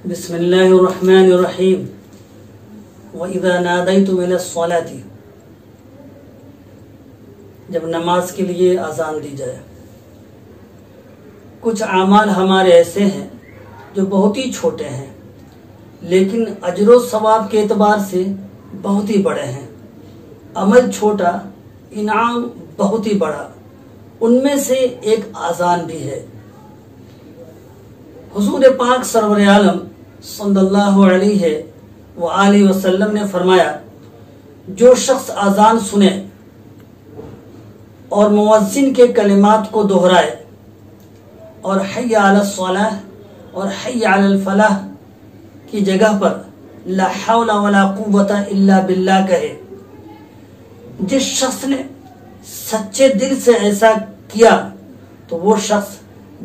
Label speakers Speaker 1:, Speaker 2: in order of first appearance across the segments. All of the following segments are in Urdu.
Speaker 1: بسم اللہ الرحمن الرحیم وَإِذَا نَادَيْتُمْ إِلَى الصَّلَاةِ، جب نماز کے لیے اذان دی جائے۔ کچھ اعمال ہمارے ایسے ہیں جو بہت ہی چھوٹے ہیں لیکن اجر و ثواب کے اعتبار سے بہت ہی بڑے ہیں۔ عمل چھوٹا، انعام بہت ہی بڑا، ان میں سے ایک اذان بھی ہے۔ حضور پاک سرور عالم صلی اللہ علیہ وآلہ وسلم نے فرمایا، جو شخص اذان سنے اور مؤذن کے کلمات کو دہرائے اور حی علی الصلاۃ اور حی علی الفلاح کی جگہ پر لا حول ولا قوت الا باللہ کہے، جس شخص نے سچے دل سے ایسا کیا تو وہ شخص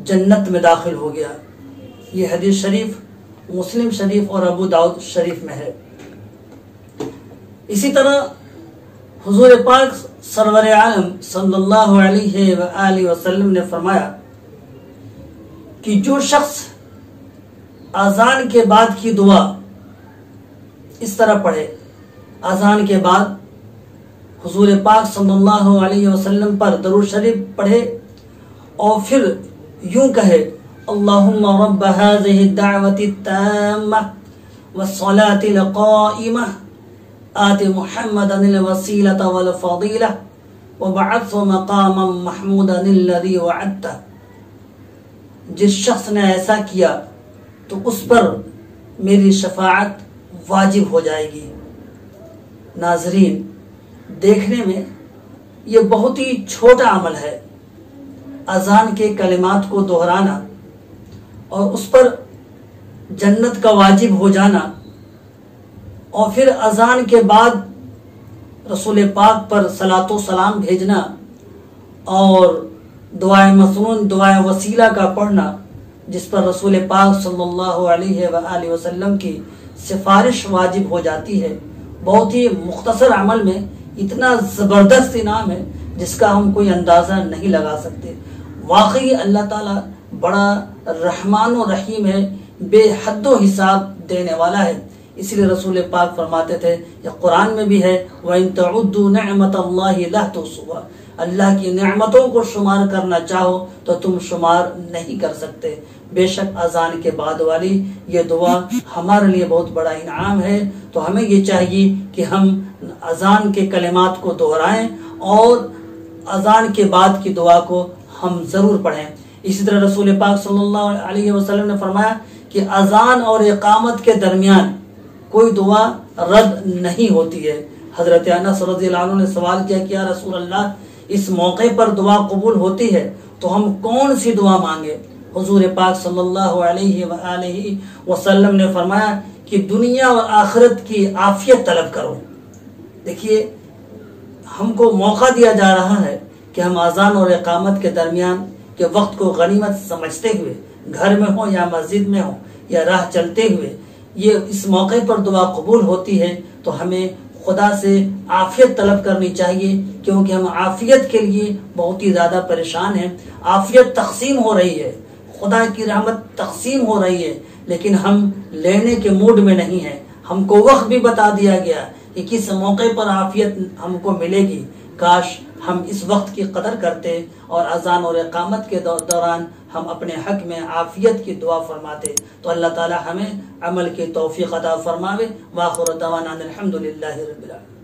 Speaker 1: جنت میں داخل ہو گیا۔ یہ حدیث شریف مسلم شریف اور ابو داؤد شریف میں ہے۔ اسی طرح حضور پاک سرور عالم صلی اللہ علیہ وآلہ وسلم نے فرمایا کہ جو شخص اذان کے بعد کی دعا اس طرح پڑھے، اذان کے بعد حضور پاک صلی اللہ علیہ وسلم پر درود شریف پڑھے اور پھر یوں کہے، اللہم رب هذه الدعوة التامة والصلاة القائمة آت محمدا الوسیلة والفضیلة وبعثه مقاما محمودا الذی وعدته، جس شخص نے ایسا کیا تو اس پر میری شفاعت واجب ہو جائے گی۔ ناظرین، دیکھنے میں یہ بہت ہی چھوٹا عمل ہے، اذان کے کلمات کو دہرانا اور اس پر جنت کا واجب ہو جانا، اور پھر اذان کے بعد رسول پاک پر صلاۃ و سلام بھیجنا اور دعائے مسنون، دعائے وسیلہ کا پڑھنا، جس پر رسول پاک صلی اللہ علیہ وآلہ وسلم کی سفارش واجب ہو جاتی ہے۔ بہت ہی مختصر عمل میں اتنا زبردست انعام ہے جس کا ہم کوئی اندازہ نہیں لگا سکتے۔ واقعی اللہ تعالیٰ بڑا رحمان و رحیم ہے، بے حد و حساب دینے والا ہے۔ اس لیے رسول پاک فرماتے تھے، یہ قرآن میں بھی ہے، وَإِن تَعُدُّوا نِعْمَةَ اللَّهِ لَا تُحْصُوهَا، اللہ کی نعمتوں کو شمار کرنا چاہو تو تم شمار نہیں کر سکتے۔ بے شک اذان کے بعد والی یہ دعا ہمارے لیے بہت بڑا انعام ہے، تو ہمیں یہ چاہیے کہ ہم اذان کے کلمات کو دہرائیں اور اذان کے بعد کی دعا کو ہم ضرور پڑھیں۔ اسی طرح رسول پاک صلی اللہ علیہ وسلم نے فرمایا کہ اذان اور اقامت کے درمیان کوئی دعا رد نہیں ہوتی ہے۔ حضرت انس رضی اللہ عنہ نے سوال کیا کہ یا رسول اللہ، اس موقع پر دعا قبول ہوتی ہے تو ہم کون سی دعا مانگے؟ حضور پاک صلی اللہ علیہ وآلہ وسلم نے فرمایا کہ دنیا اور آخرت کی عافیت طلب کرو۔ دیکھیے، ہم کو موقع دیا جا رہا ہے کہ ہم اذان اور اقامت کے درمیان کے وقت کو غنیمت سمجھتے ہوئے، گھر میں ہوں یا مسجد میں ہوں یا راہ چلتے ہوئے، یہ اس موقع پر دعا قبول ہوتی ہے تو ہمیں خدا سے عافیت طلب کرنی چاہیے، کیونکہ ہم عافیت کے لیے بہت ہی زیادہ پریشان ہیں۔ عافیت تقسیم ہو رہی ہے، خدا کی رحمت تقسیم ہو رہی ہے، لیکن ہم لینے کے موڈ میں نہیں ہیں۔ ہم کو وقت بھی بتا دیا گیا کہ کس موقع پر عافیت ہم کو ملے گی۔ کاش ہم اس وقت کی قدر کرتے اور اذان اور اقامت کے دوران ہم اپنے حق میں عافیت کی دعا فرماتے، تو اللہ تعالی ہمیں عمل کی توفیق عطا فرماوے۔ وآخر دعوانا الحمدللہ رب العالمین۔